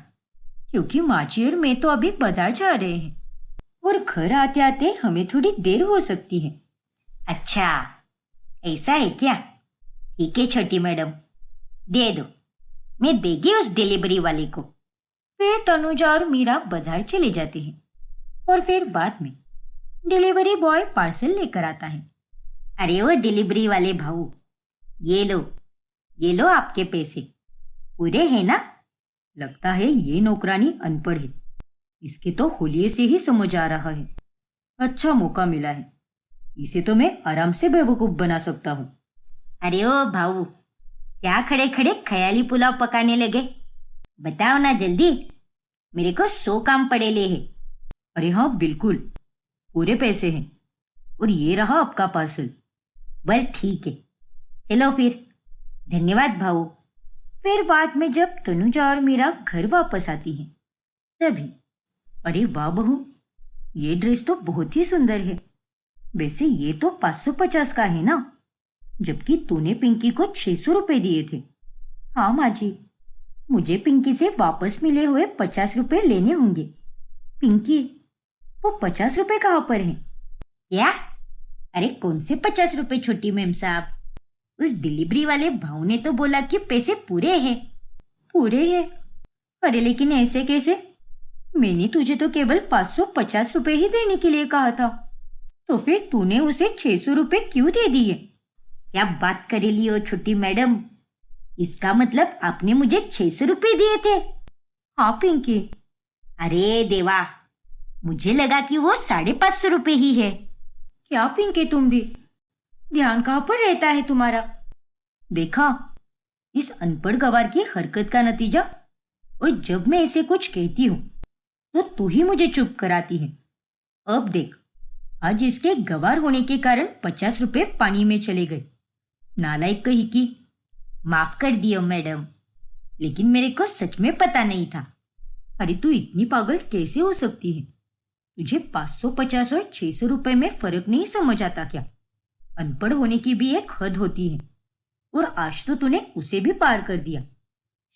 [SPEAKER 2] क्योंकि माची और मैं तो अभी बाजार जा रहे हैं और घर आते आते हमें थोड़ी देर हो सकती है।
[SPEAKER 1] अच्छा, ऐसा है क्या? ठीक है छोटी मैडम, दे दो, मैं देगी उस डिलीवरी वाले को।
[SPEAKER 2] फिर तनुजा और मीरा बाजार चले जाते हैं और फिर बाद में डिलीवरी बॉय पार्सल लेकर आता है।
[SPEAKER 1] अरे वो डिलीवरी वाले भाऊ, ये लो आपके पैसे। पूरे हैं ना?
[SPEAKER 2] लगता है ये नौकरानी अनपढ़ है, इसके तो होलिये से ही समझ आ रहा है। अच्छा मौका मिला है, इसे तो मैं आराम से बेवकूफ बना सकता हूँ।
[SPEAKER 1] अरे ओ भाऊ, क्या खड़े खड़े ख्याली पुलाव पकाने लगे? बताओ ना जल्दी, मेरे को 100 काम पड़े ले हैं।
[SPEAKER 2] अरे हाँ बिल्कुल, पूरे पैसे हैं, और ये रहा आपका पार्सल।
[SPEAKER 1] बस ठीक है, चलो फिर, धन्यवाद भाऊ। फिर बाद में जब तनुजा और मीरा घर वापस आती हैं, तभी,
[SPEAKER 2] अरे वाह बहू, ये ड्रेस तो बहुत ही सुंदर है। वैसे ये तो 550 का है ना, जबकि तूने पिंकी को 600 रुपए दिए थे।
[SPEAKER 1] हाँ माँ जी, मुझे पिंकी से वापस मिले हुए 50 रुपए लेने होंगे। पिंकी, वो 50 रुपए कहाँ पर है? क्या? अरे कौन से 50 रुपए छोटी मैम साहब? उस डिलीवरी वाले भाऊ ने तो बोला कि पैसे पूरे हैं। पूरे हैं? अरे लेकिन ऐसे कैसे? मैंने तुझे तो केवल 550 रुपए ही देने के लिए कहा था। तो फिर तूने उसे 600 रुपए क्यों दे दिए? क्या बात कर रही हो छोटी मैडम? इसका मतलब आपने मुझे 600 रुपए दिए थे? हाँ पिंकी। अरे देवा, मुझे लगा कि वो 550 रुपए ही है। क्या पिंकी, तुम भी ध्यान कहाँ पर रहता है तुम्हारा?
[SPEAKER 2] देखा इस अनपढ़ गवार की हरकत का नतीजा। और जब मैं इसे कुछ कहती हूँ तो तू ही मुझे चुप कराती है। अब देख, आज इसके गवार होने के कारण 50 रुपए पानी में चले गए। नालायक कही की।
[SPEAKER 1] माफ कर दियो मैडम, लेकिन मेरे को सच में पता नहीं था।
[SPEAKER 2] अरे तू इतनी पागल कैसे हो सकती है? तुझे 550 और 600 रुपए में फर्क नहीं समझ आता क्या? अनपढ़ होने की भी एक हद होती है, और आज तो तूने उसे भी पार कर दिया।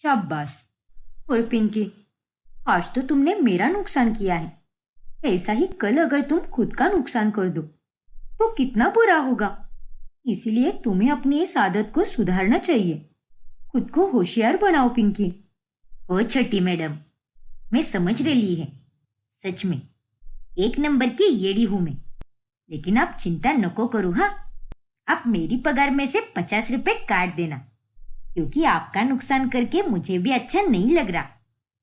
[SPEAKER 2] शाबाश। और पिंकी, आज तो तुमने मेरा नुकसान किया है। ऐसा ही कल अगर तुम खुद का नुकसान कर दो तो कितना बुरा होगा। इसीलिए तुम्हें अपनी इस आदत को सुधारना चाहिए। खुद को होशियार बनाओ पिंकी।
[SPEAKER 1] ओ छोटी मैडम, मैं समझ रही है। सच में एक नंबर की येड़ी हूं मैं। लेकिन आप चिंता नको करो। हाँ, आप मेरी पगार में से 50 रुपए काट देना, क्योंकि आपका नुकसान करके मुझे भी अच्छा नहीं लग रहा।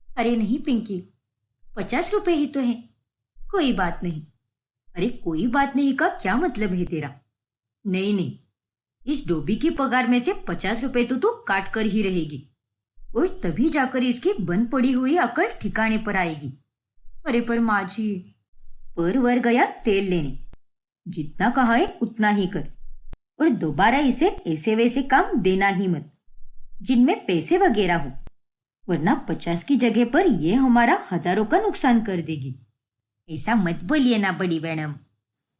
[SPEAKER 2] अरे नहीं पिंकी, 50 रुपए ही तो है, कोई बात नहीं। अरे कोई बात नहीं का क्या मतलब है तेरा? नहीं नहीं, इस डोबी की पगार में से 50 रुपए तो तू काट कर ही रहेगी, और तभी जाकर इसकी बंद पड़ी हुई अकल ठिकाने पर आएगी। अरे पर माँ जी, पर वर गया तेल लेने। जितना कहा है उतना ही कर, और दोबारा इसे ऐसे वैसे काम देना ही मत जिनमें पैसे वगैरह हो, वरना 50 की जगह पर यह हमारा हजारों का नुकसान कर देगी।
[SPEAKER 1] ऐसा मत बोलिए ना बड़ी मैडम।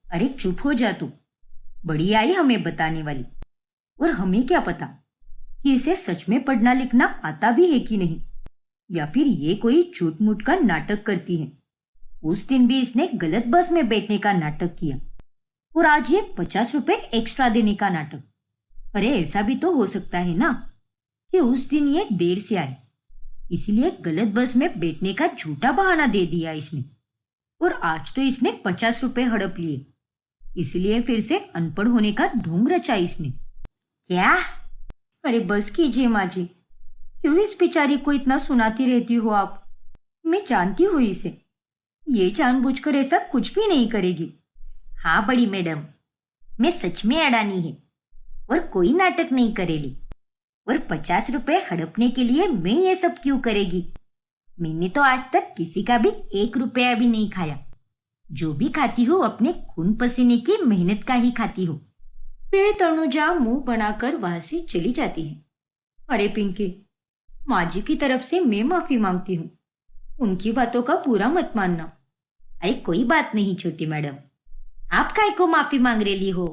[SPEAKER 2] अरे चुप हो जा तू। बड़ी आई हमें बताने वाली, और हमें क्या पता कि इसे सच में पढ़ना लिखना आता भी है कि नहीं, या फिर ये कोई झूठ मूठ का नाटक करती है। उस दिन भी इसने गलत बस में बैठने का नाटक किया, और आज ये 50 रुपए एक्स्ट्रा देने का नाटक। अरे ऐसा भी तो हो सकता है ना कि उस दिन ये देर से आए, इसलिए गलत बस में बैठने का झूठा बहाना दे दिया इसने, और आज तो इसने 50 रुपए हड़प लिए, इसलिए फिर से अनपढ़ होने का ढोंग रचा इसने।
[SPEAKER 1] क्या?
[SPEAKER 2] अरे बस कीजिए माँ जी, क्यों इस बेचारी को इतना सुनाती रहती हो आप? मैं जानती हूँ इसे, ये जानबूझकर ऐसा कुछ भी नहीं करेगी।
[SPEAKER 1] हाँ बड़ी मैडम, मैं सच में अडानी है और कोई नाटक नहीं करेली। और 50 रुपए हड़पने के लिए मैं ये सब क्यों करेगी? मैंने तो आज तक किसी का भी 1 रुपया भी नहीं खाया। जो भी खाती हूँ अपने खून पसीने की मेहनत का ही खाती हूँ।
[SPEAKER 2] फिर तनुजा मुंह बनाकर वहां से चली जाती है। अरे पिंकी, माँ जी की तरफ से मैं माफी मांगती हूँ, उनकी बातों का बुरा मत मानना।
[SPEAKER 1] अरे कोई बात नहीं छोटी मैडम, आप काय को माफी मांग रही हो?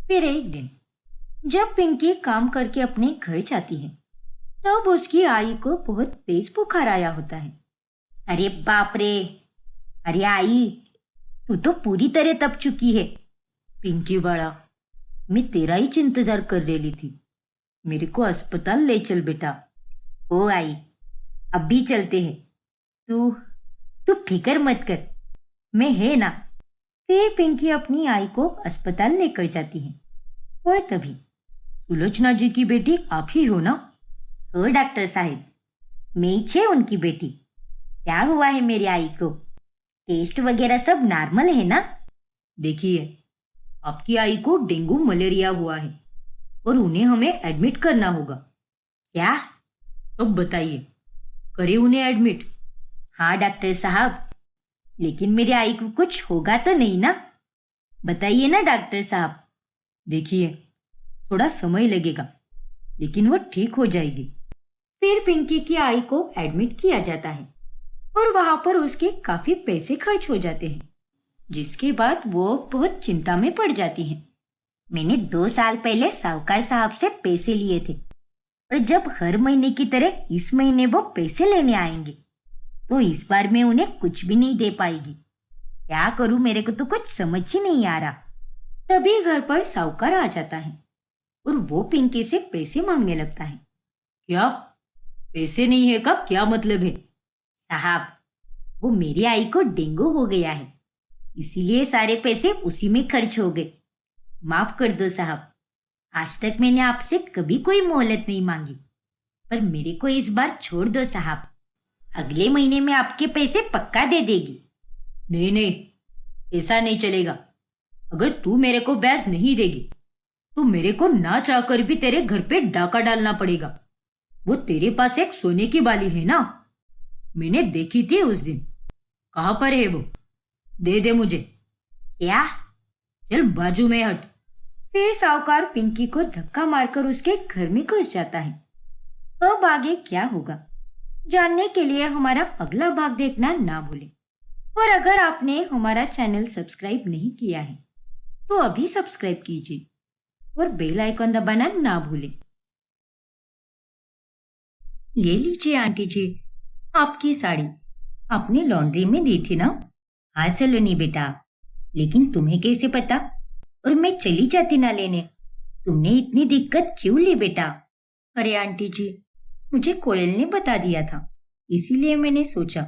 [SPEAKER 2] फिर एक दिन जब पिंकी काम करके अपने घर जाती है, तब उसकी आई को बहुत तेज बुखार आया होता है।
[SPEAKER 1] अरे बाप रे! अरे आई, तू तो पूरी तरह तप चुकी है।
[SPEAKER 2] पिंकी बाड़ा, मैं तेरा ही इंतजार कर रही थी। मेरे को अस्पताल ले चल बेटा।
[SPEAKER 1] ओ आई, अब भी चलते हैं। तू तू फिक्र मत कर, मैं है ना।
[SPEAKER 2] फिर पिंकी अपनी आई को अस्पताल लेकर जाती है, और तभी सुलोचना जी की बेटी आप ही हो ना?
[SPEAKER 1] ओ डॉक्टर साहब, मैं ही छे उनकी बेटी। क्या हुआ है मेरी आई को? टेस्ट वगैरह सब नॉर्मल है ना?
[SPEAKER 2] देखिए, आपकी आई को डेंगू मलेरिया हुआ है और उन्हें हमें एडमिट करना होगा।
[SPEAKER 1] क्या?
[SPEAKER 2] अब बताइए, करे उन्हें एडमिट?
[SPEAKER 1] हाँ डॉक्टर साहब, लेकिन मेरी आई को कुछ होगा तो नहीं ना? बताइए ना डॉक्टर साहब।
[SPEAKER 2] देखिए, थोड़ा समय लगेगा, लेकिन वो ठीक हो जाएगी।
[SPEAKER 1] फिर पिंकी की आई को एडमिट किया जाता है और वहां पर उसके काफी पैसे खर्च हो जाते हैं, जिसके बाद वो बहुत चिंता में पड़ जाती है। मैंने 2 साल पहले साहूकार साहब से पैसे लिए थे और जब हर महीने की तरह इस महीने वो पैसे लेने आएंगे तो इस बार मैं उन्हें कुछ भी नहीं दे पाएगी। क्या करूं, मेरे को तो कुछ समझ ही नहीं आ रहा। तभी घर पर साहूकार आ जाता है और वो पिंकी से पैसे मांगने लगता है।
[SPEAKER 2] क्या पैसे नहीं है का क्या मतलब है?
[SPEAKER 1] साहब, वो मेरी आई को डेंगू हो गया है, इसीलिए सारे पैसे उसी में खर्च हो गए। माफ कर दो साहब, आज तक मैंने आपसे कभी कोई मोहलत नहीं मांगी, पर मेरे को इस बार छोड़ दो साहब। अगले महीने में आपके पैसे पक्का दे देगी।
[SPEAKER 2] नहीं नहीं, ऐसा नहीं चलेगा। अगर तू मेरे को ब्याज नहीं देगी तो मेरे को ना चाहकर भी तेरे घर पे डाका डालना पड़ेगा। वो तेरे पास एक सोने की बाली है ना, मैंने देखी थी उस दिन। कहाँ पर है वो? दे दे मुझे।
[SPEAKER 1] क्या?
[SPEAKER 2] चल बाजू में हट।
[SPEAKER 1] फिर साहूकार पिंकी को धक्का मारकर उसके घर में घुस जाता है। अब आगे क्या होगा जानने के लिए हमारा अगला भाग देखना ना भूलें। और अगर आपने हमारा चैनल सब्सक्राइब नहीं किया है तो अभी सब्सक्राइब कीजिए और बेल आइकन दबाना ना भूलें। ये लीजिए आंटी जी, आपकी साड़ी आपने लॉन्ड्री में दी थी ना? हाँ सलोनी बेटा, लेकिन तुम्हें कैसे पता? और मैं चली जाती ना लेने। तुमने इतनी दिक्कत क्यों ली बेटा? अरे आंटी जी, मुझे कोयल ने बता दिया था, इसीलिए मैंने सोचा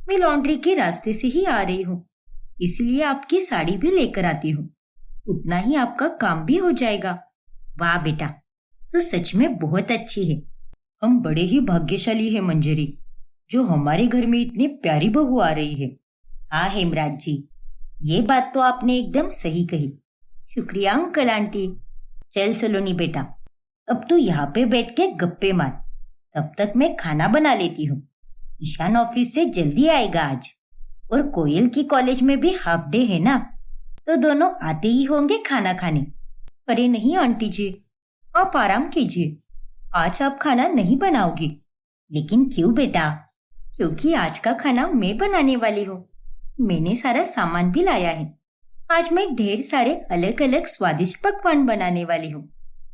[SPEAKER 1] मैं लॉन्ड्री के रास्ते से ही आ रही हूँ, इसलिए आपकी साड़ी भी लेकर आती हूँ। उतना ही आपका काम भी हो जाएगा। वाह बेटा, तो सच में बहुत अच्छी है।
[SPEAKER 2] हम बड़े ही भाग्यशाली है मंजरी, जो हमारे घर में इतनी प्यारी बहू आ रही है।
[SPEAKER 1] हाँ हेमराज जी, ये बात तो आपने एकदम सही कही। शुक्रिया अंकल आंटी। चल सलोनी बेटा, अब तू यहाँ पे बैठ के गप्पे मार, तब तक मैं खाना बना लेती हूँ। ईशान ऑफिस से जल्दी आएगा आज, और कोयल की कॉलेज में भी हाफ डे है ना, तो दोनों आते ही होंगे खाना खाने। अरे नहीं आंटी जी, आप आराम कीजिए, आज आप खाना नहीं बनाओगी। लेकिन क्यों बेटा? क्योंकि आज का खाना मैं बनाने वाली हूँ। मैंने सारा सामान भी लाया है। आज मैं ढेर सारे अलग अलग स्वादिष्ट पकवान बनाने वाली हूँ।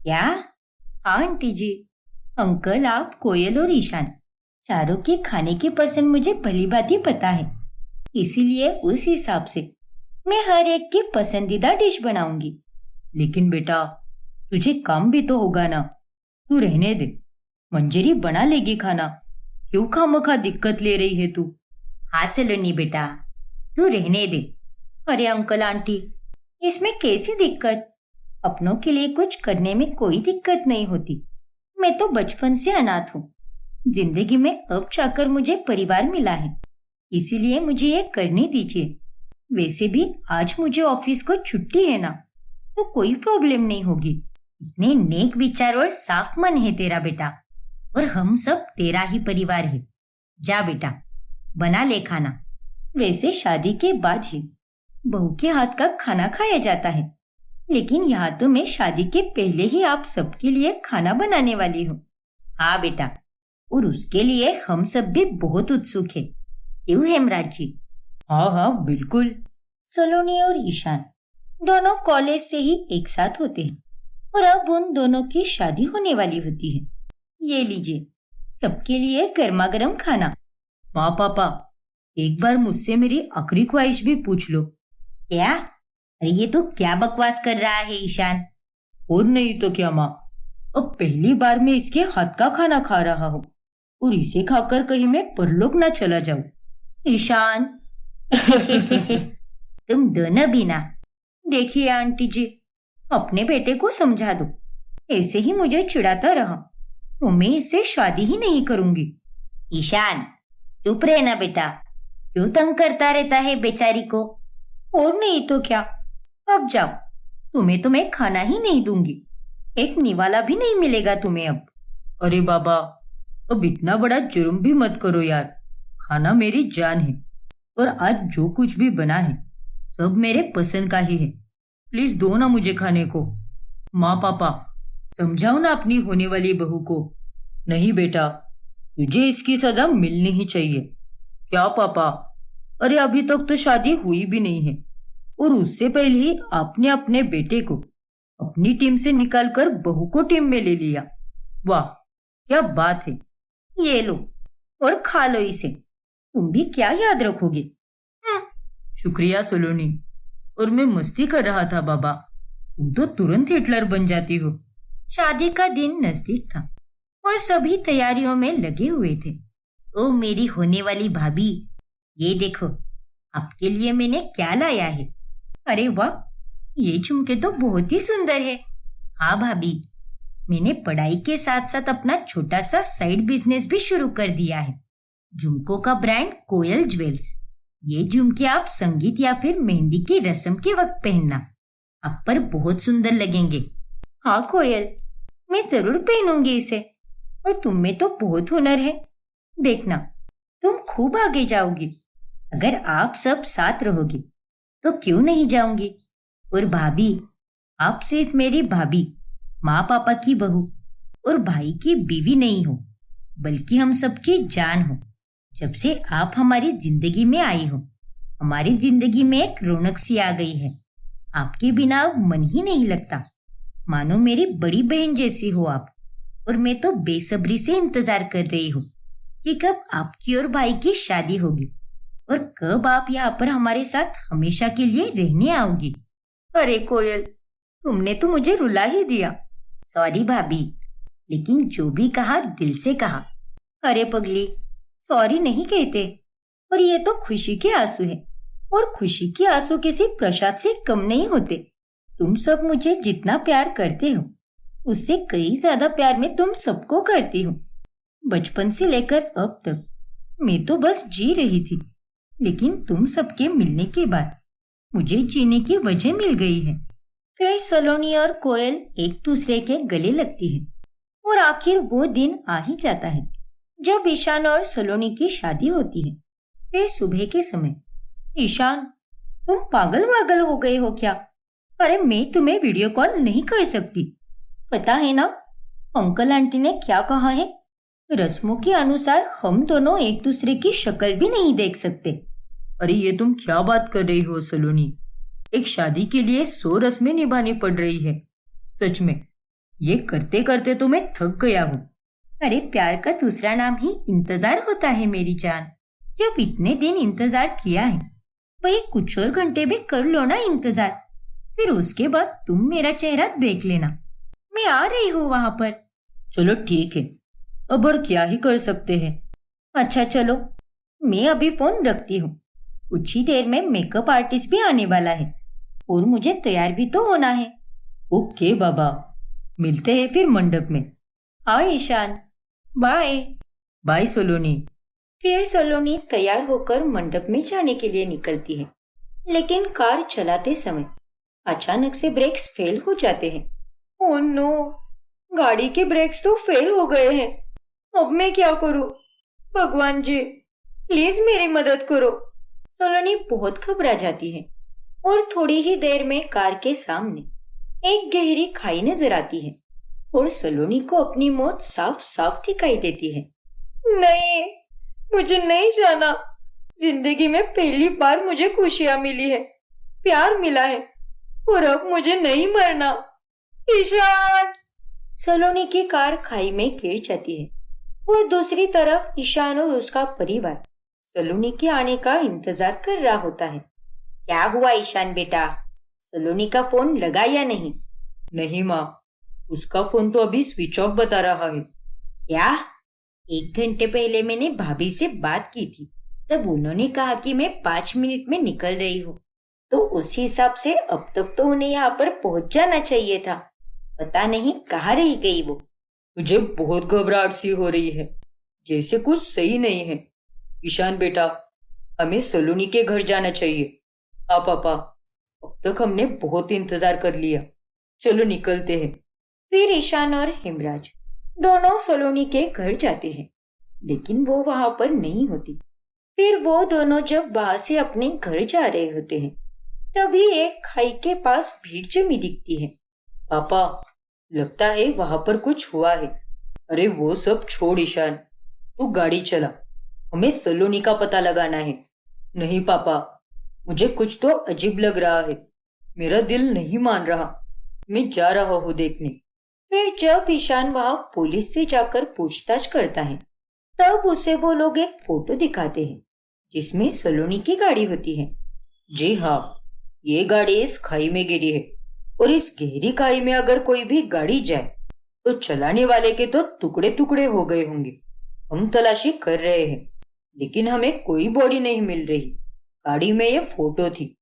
[SPEAKER 1] क्या? हाँ आंटी जी, अंकल, आप, कोयल और ईशान चारों के खाने की पसंद मुझे भली भांति पता है, इसीलिए उस हिसाब से मैं हर एक की पसंदीदा डिश बनाऊंगी।
[SPEAKER 2] लेकिन बेटा, तुझे काम भी तो होगा ना, तू रहने दे, मंजरी बना लेगी खाना। क्यों खामखा दिक्कत ले रही है तू?
[SPEAKER 1] हाँ सलोनी बेटा, तू रहने दे। अरे अंकल आंटी, इसमें कैसी दिक्कत? अपनों के लिए कुछ करने में कोई दिक्कत नहीं होती। मैं तो बचपन से अनाथ हूँ। जिंदगी में अब जाकर मुझे परिवार मिला है, इसीलिए मुझे ये करने दीजिए। वैसे भी आज मुझे ऑफिस को छुट्टी है ना, तो कोई प्रॉब्लम नहीं होगी। इतने नेक विचार और साफ मन है तेरा बेटा, और हम सब तेरा ही परिवार है। जा बेटा, बना ले खाना। वैसे शादी के बाद ही बहू के हाथ का खाना खाया जाता है, लेकिन यहाँ तो मैं शादी के पहले ही आप सबके लिए खाना बनाने वाली हूँ। हाँ बेटा, और उसके लिए हम सब भी बहुत उत्सुक है। क्यों हेमराज जी?
[SPEAKER 2] हाँ हाँ बिल्कुल।
[SPEAKER 1] सलोनी और ईशान दोनों कॉलेज से ही एक साथ होते हैं, और अब उन दोनों की शादी होने वाली होती है। ये लीजिए, सबके लिए गर्मा गर्म खाना।
[SPEAKER 2] माँ पापा, एक बार मुझसे मेरी आखिरी ख्वाहिश भी पूछ लो।
[SPEAKER 1] क्या? अरे ये तो क्या बकवास कर रहा है ईशान।
[SPEAKER 2] और नहीं तो क्या माँ, अब पहली बार मैं इसके हाथ का खाना खा रहा हूँ, और इसे खाकर कहीं मैं परलोक ना चला जाऊं।
[SPEAKER 1] ईशान तुम दोनों भी ना। देखिए आंटी जी, अपने बेटे को समझा दो, ऐसे ही मुझे चिढ़ाता रहा तो मैं इससे शादी ही नहीं करूंगी। ईशान चुप रहना बेटा, क्यों तंग करता रहता है बेचारी को? और नहीं तो क्या, अब जाओ, तुम्हें तो मैं खाना ही नहीं दूंगी। एक निवाला भी नहीं मिलेगा तुम्हें अब।
[SPEAKER 2] अरे बाबा, अब इतना बड़ा जुर्म भी मत करो यार। खाना मेरी जान है, और आज जो कुछ भी बना है सब मेरे पसंद का ही है। प्लीज दो ना मुझे खाने को। माँ पापा, समझाओ ना अपनी होने वाली बहू को। नहीं बेटा, तुझे इसकी सजा मिलनी ही चाहिए। क्या पापा? अरे अभी तक तो शादी हुई भी नहीं है और उससे पहले ही आपने अपने बेटे को अपनी टीम से निकालकर बहू को टीम में ले लिया। वाह, क्या बात है।
[SPEAKER 1] ये लो और खा लो इसे, तुम भी क्या याद रखोगे।
[SPEAKER 2] शुक्रिया सलोनी, और मैं मस्ती कर रहा था बाबा, तुम तो तुरंत हिटलर बन जाती हो।
[SPEAKER 1] शादी का दिन नजदीक था और सभी तैयारियों में लगे हुए थे। ओ मेरी होने वाली भाभी, ये देखो आपके लिए मैंने क्या लाया है। अरे वाह, ये झुमके तो बहुत ही सुंदर है। हाँ भाभी, मैंने पढ़ाई के साथ साथ अपना छोटा सा साइड बिजनेस भी शुरू कर दिया है, झुमकों का ब्रांड कोयल ज्वेल्स। ये झुमके आप संगीत या फिर मेहंदी की रस्म के वक्त पहनना, आप पर बहुत सुंदर लगेंगे। हाँ कोयल, मैं जरूर पहनूंगी इसे। और तुम में तो बहुत हुनर है, देखना तुम खूब आगे जाओगी। अगर आप सब साथ रहोगे तो क्यों नहीं जाऊंगी। और भाभी, आप सिर्फ मेरी भाभी, माँ पापा की बहू और भाई की बीवी नहीं हो, बल्कि हम सबकी जान हो। जब से आप हमारी जिंदगी में आई हो, हमारी जिंदगी में एक रौनक सी आ गई है। आपके बिना अब मन ही नहीं लगता, मानो मेरी बड़ी बहन जैसी हो आप। और मैं तो बेसब्री से इंतजार कर रही हूँ कि कब आपकी और भाई की शादी होगी और कब आप यहाँ पर हमारे साथ हमेशा के लिए रहने आओगी। अरे कोयल, तुमने तो मुझे रुला ही दिया। सॉरी भाभी, लेकिन जो भी कहा दिल से कहा। अरे पगली, सॉरी नहीं कहते। और ये तो खुशी के आंसू है, और खुशी के आंसू किसी प्रसाद से कम नहीं होते। तुम सब मुझे जितना प्यार करते हो, उससे कई ज्यादा प्यार मैं तुम सबको करती हूँ। बचपन से लेकर अब तक मैं तो बस जी रही थी, लेकिन तुम सबके मिलने के बाद मुझे जीने की वजह मिल गई है। फिर सलोनी और कोयल एक दूसरे के गले लगती है और आखिर वो दिन आ ही जाता है जब ईशान और सलोनी की शादी होती है। फिर सुबह के समय, ईशान, तुम पागल वागल हो गए हो क्या? अरे मैं तुम्हें वीडियो कॉल नहीं कर सकती, पता है ना अंकल आंटी ने क्या कहा है। रस्मों के अनुसार हम दोनों एक दूसरे की शक्ल भी नहीं देख सकते।
[SPEAKER 2] अरे ये तुम क्या बात कर रही हो सलोनी? एक शादी के लिए 100 रस्में निभानी पड़ रही है। सच में ये करते करते तो मैं थक गया हूँ।
[SPEAKER 1] अरे प्यार का दूसरा नाम ही इंतजार होता है मेरी जान। जब इतने दिन इंतजार किया है, वही कुछ और घंटे भी कर लो ना इंतजार। फिर उसके बाद तुम मेरा चेहरा देख लेना, मैं आ रही हूँ वहां पर।
[SPEAKER 2] चलो ठीक है, अब और क्या ही कर सकते हैं।
[SPEAKER 1] अच्छा चलो, मैं अभी फोन रखती हूँ। कुछ ही देर में मेकअप आर्टिस्ट भी आने वाला है और मुझे तैयार भी तो होना है।
[SPEAKER 2] ओके बाबा, मिलते हैं फिर मंडप में।
[SPEAKER 1] हाँ ईशान, बाय।
[SPEAKER 2] बाय सलोनी।
[SPEAKER 1] फिर सलोनी तैयार होकर मंडप में जाने के लिए निकलती है, लेकिन कार चलाते समय अचानक से ब्रेक्स फेल हो जाते हैं। ओह नो, गाड़ी के ब्रेक्स तो फेल हो गए हैं। अब मैं क्या करूं? भगवान जी, प्लीज मेरी मदद करो। सलोनी बहुत घबरा जाती है और थोड़ी ही देर में कार के सामने एक गहरी खाई नजर आती है और सलोनी को अपनी मौत साफ साफ दिखाई देती है। नहीं, मुझे नहीं जाना। जिंदगी में पहली बार मुझे खुशियां मिली है, प्यार मिला है, और अब मुझे नहीं मरना। ईशान! सलोनी की कार खाई में गिर जाती है और दूसरी तरफ ईशान और उसका परिवार सलोनी के आने का इंतजार कर रहा होता है। क्या हुआ ईशान बेटा, सलोनी का फोन लगा या नहीं?
[SPEAKER 2] नहीं माँ, उसका फोन तो अभी स्विच ऑफ बता रहा है।
[SPEAKER 1] क्या? 1 घंटे पहले मैंने भाभी से बात की थी, तब उन्होंने कहा कि मैं 5 मिनट में निकल रही हूँ, तो उस हिसाब से अब तक तो उन्हें यहाँ पर पहुंच जाना चाहिए था। पता नहीं कहाँ रह गई वो।
[SPEAKER 2] मुझे बहुत घबराहट सी हो रही है, जैसे कुछ सही नहीं है। ईशान बेटा, हमें सलोनी के घर जाना चाहिए। हाँ पापा, अब तक हमने बहुत इंतजार कर लिया, चलो निकलते हैं।
[SPEAKER 1] फिर ईशान और हेमराज दोनों सलोनी के घर जाते हैं, लेकिन वो वहां पर नहीं होती। फिर वो दोनों जब वहां से अपने घर जा रहे होते हैं, तभी एक खाई के पास भीड़ जमी दिखती है।
[SPEAKER 2] पापा, लगता है वहां पर कुछ हुआ है। अरे वो सब छोड़ ईशान, तू गाड़ी चला, हमें सलोनी का पता लगाना है। नहीं पापा, मुझे कुछ तो अजीब लग रहा है, मेरा दिल नहीं मान रहा, मैं जा रहा हूँ देखने। फिर जब ईशान वहां पुलिस से जाकर पूछताछ करता है तब उसे वो लोग एक फोटो दिखाते हैं जिसमें सलोनी की गाड़ी होती है। जी हाँ, ये गाड़ी इस खाई में गिरी है और इस गहरी खाई में अगर कोई भी गाड़ी जाए तो चलाने वाले के तो टुकड़े टुकड़े हो गए होंगे। हम तलाशी कर रहे हैं लेकिन हमें कोई बॉडी नहीं मिल रही। गाड़ी में ये फोटो थी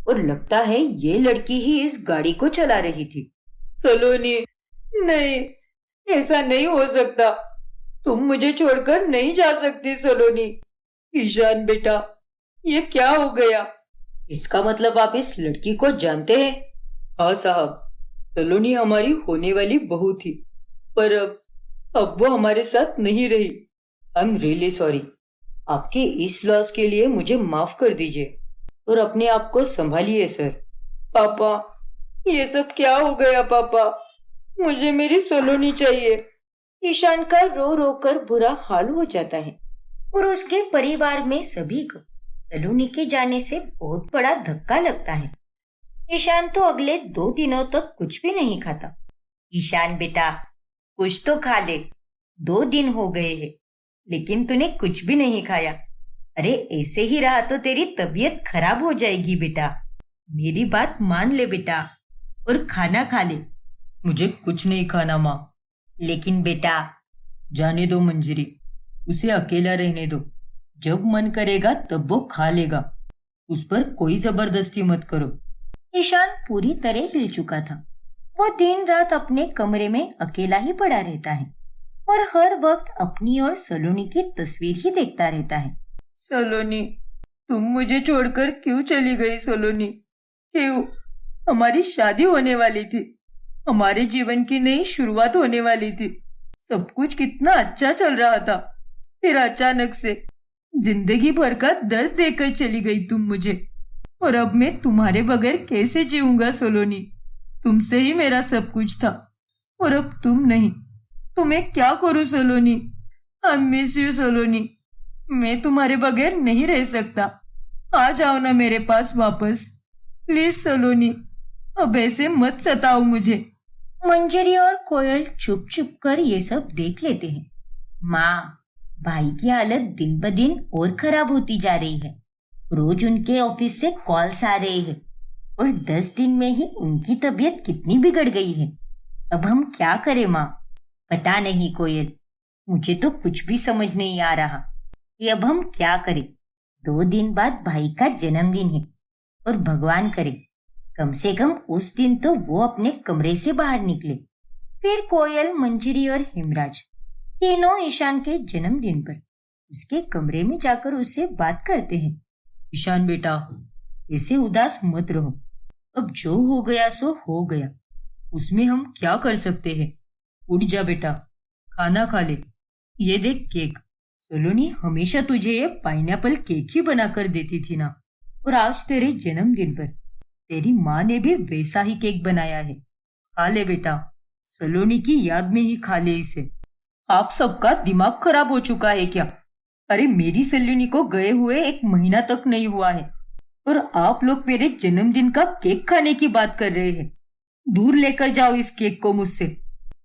[SPEAKER 2] और लगता है ये लड़की ही इस गाड़ी को चला रही थी। सलोनी, नहीं, ऐसा नहीं हो सकता, तुम मुझे छोड़कर नहीं जा सकती सलोनी। ईशान बेटा, ये क्या हो गया? इसका मतलब आप इस लड़की को जानते हैं? हाँ साहब, सलोनी हमारी होने वाली बहू थी, पर अब वो हमारे साथ नहीं रही। I am really sorry. आपके इस लॉस के लिए मुझे माफ कर दीजिए और अपने आप को संभालिए सर। पापा, ये सब क्या हो गया पापा? मुझे मेरी सलोनी चाहिए। ईशान का रो रो कर बुरा हाल हो जाता है और उसके परिवार में सभी को सलोनी के जाने से बहुत बड़ा धक्का लगता है। ईशान तो अगले 2 दिनों तक कुछ भी नहीं खाता। ईशान बेटा, कुछ तो खा ले, 2 दिन हो गए हैं लेकिन तूने कुछ भी नहीं खाया। अरे ऐसे ही रहा तो तेरी तबीयत खराब हो जाएगी बेटा, मेरी बात मान ले बेटा और खाना खा ले। मुझे कुछ नहीं खाना माँ। लेकिन बेटा, जाने दो मंजरी, उसे अकेला रहने दो, जब मन करेगा तब वो खा लेगा, उस पर कोई जबरदस्ती मत करो। ईशान पूरी तरह हिल चुका था। वो दिन रात अपने कमरे में अकेला ही पड़ा रहता है और हर वक्त अपनी और सलोनी की तस्वीर ही देखता रहता है। सलोनी, तुम मुझे छोड़कर क्यों चली गई सलोनी? क्यों? हमारी शादी होने वाली थी, हमारे जीवन की नई शुरुआत होने वाली थी, सब कुछ कितना अच्छा चल रहा था, फिर अचानक से जिंदगी भर का दर्द देकर चली गई तुम मुझे। और अब मैं तुम्हारे बगैर कैसे जीऊंगा सलोनी? तुमसे ही मेरा सब कुछ था और अब तुम नहीं, तो मैं क्या करूं सलोनी? आई मिस यू सलोनी, मैं तुम्हारे बगैर नहीं रह सकता, आ जाओ ना मेरे पास वापस, प्लीज सलोनी, अब ऐसे मत सताओ मुझे। मंजरी और कोयल चुप चुप कर ये सब देख लेते हैं। माँ, भाई की हालत दिन ब दिन और खराब होती जा रही है, रोज उनके ऑफिस से कॉल्स आ रहे हैं और 10 दिन में ही उनकी तबीयत कितनी बिगड़ गई है। अब हम क्या करें माँ? पता नहीं कोयल, मुझे तो कुछ भी समझ नहीं आ रहा कि अब हम क्या करें। 2 दिन बाद भाई का जन्मदिन है और भगवान करे कम से कम उस दिन तो वो अपने कमरे से बाहर निकले। फिर कोयल, मंजरी और हिमराज तीनों ईशान के जन्मदिन पर उसके कमरे में जाकर उससे बात करते हैं। ईशान बेटा, ऐसे उदास मत रहो, अब जो हो गया सो हो गया, उसमें हम क्या कर सकते हैं। उठ जा बेटा, खाना खा ले, ये देख केक, सलोनी हमेशा तुझे ये पाइनएप्पल केक ही बनाकर देती थी ना, और आज तेरे जन्मदिन पर तेरी माँ ने भी वैसा ही केक बनाया है, खा ले बेटा, सलोनी की याद में ही खा ले इसे। आप सबका दिमाग खराब हो चुका है क्या? अरे मेरी सलोनी को गए हुए 1 महीना तक नहीं हुआ है और आप लोग मेरे जन्मदिन का केक खाने की बात कर रहे हैं। दूर लेकर जाओ इस केक को मुझसे,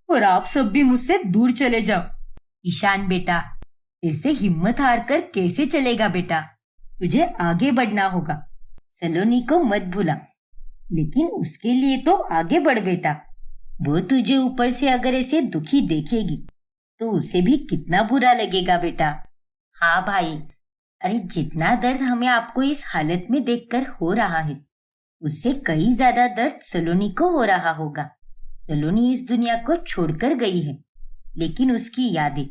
[SPEAKER 2] और आप सब भी मुझसे दूर चले जाओ। ईशान बेटा, ऐसे हिम्मत हार कर कैसे चलेगा बेटा, तुझे आगे बढ़ना होगा, सलोनी को मत भूला, लेकिन उसके लिए तो आगे बढ़ बेटा। वो तुझे ऊपर से अगर ऐसे दुखी देखेगी तो उसे भी कितना बुरा लगेगा बेटा। हाँ भाई, अरे जितना दर्द हमें आपको इस हालत में देखकर हो रहा है, उससे कई ज्यादा दर्द सलोनी को हो रहा होगा। सलोनी इस दुनिया को छोड़कर गई है, लेकिन उसकी यादें,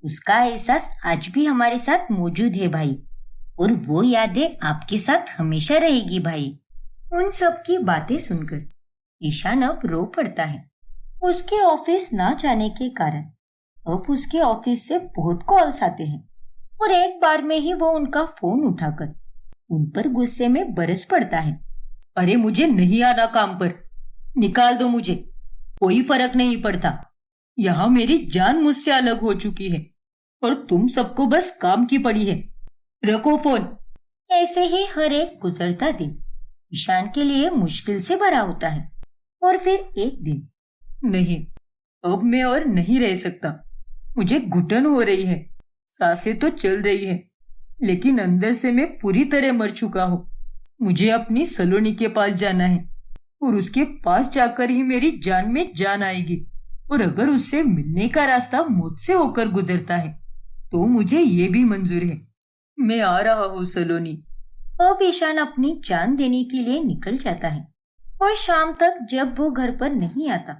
[SPEAKER 2] उसका एहसास आज भी हमारे साथ मौजूद है भाई, और वो यादें आपके साथ हमेशा रहेगी भाई। उन सब की बातें सुनकर ईशान अब रो पड़ता है। उसके ऑफिस ना जाने के कारण अब उसके ऑफिस से बहुत कॉल्स आते हैं और एक बार में ही वो उनका फोन उठाकर उन पर गुस्से में बरस पड़ता है। अरे मुझे नहीं आना काम पर, निकाल दो मुझे, कोई फर्क नहीं पड़ता। यहाँ मेरी जान मुझसे अलग हो चुकी है और तुम सबको बस काम की पड़ी है। रखो फोन।
[SPEAKER 1] ऐसे ही हर एक गुजरता दिन ईशान के लिए मुश्किल से भरा होता है। और फिर एक दिन,
[SPEAKER 2] नहीं, अब मैं और नहीं रह सकता। मुझे घुटन हो रही है, सांसें तो चल रही है, लेकिन अंदर से मैं पूरी तरह मर चुका हूँ। मुझे अपनी सलोनी के पास जाना है और उसके पास जाकर ही मेरी जान में जान आएगी। और अगर उससे मिलने का रास्ता मुझसे होकर गुजरता है तो मुझे ये भी मंजूर है। मैं आ रहा हूँ सलोनी।
[SPEAKER 1] अब ईशान अपनी जान देने के लिए निकल जाता है और शाम तक जब वो घर पर नहीं आता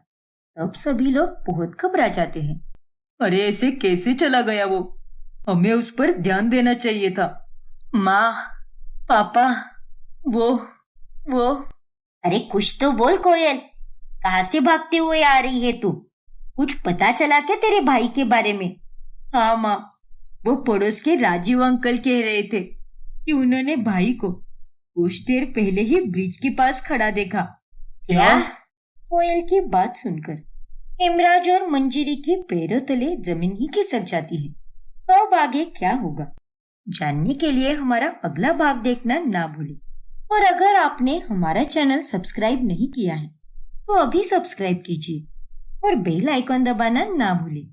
[SPEAKER 1] तब सभी लोग बहुत घबरा जाते हैं।
[SPEAKER 2] अरे ऐसे कैसे चला गया वो? हमें उस पर ध्यान देना चाहिए था। माँ, पापा, वो।
[SPEAKER 1] अरे कुछ तो बोल कोयल, कहाँ से भागते हुए आ रही है तू? कुछ पता चला क्या तेरे भाई के बारे में?
[SPEAKER 2] हाँ माँ, वो पड़ोस के राजीव अंकल कह रहे थे कि उन्होंने भाई को कुछ देर पहले ही ब्रिज के पास खड़ा देखा।
[SPEAKER 1] क्या? कोयल की बात सुनकर हेमराज और मंजीरी के पैरों तले जमीन ही खिसक जाती है। तो अब आगे क्या होगा जानने के लिए हमारा अगला भाग देखना ना भूलें। और अगर आपने हमारा चैनल सब्सक्राइब नहीं किया है तो अभी सब्सक्राइब कीजिए और बेल आइकॉन दबाना ना भूलें।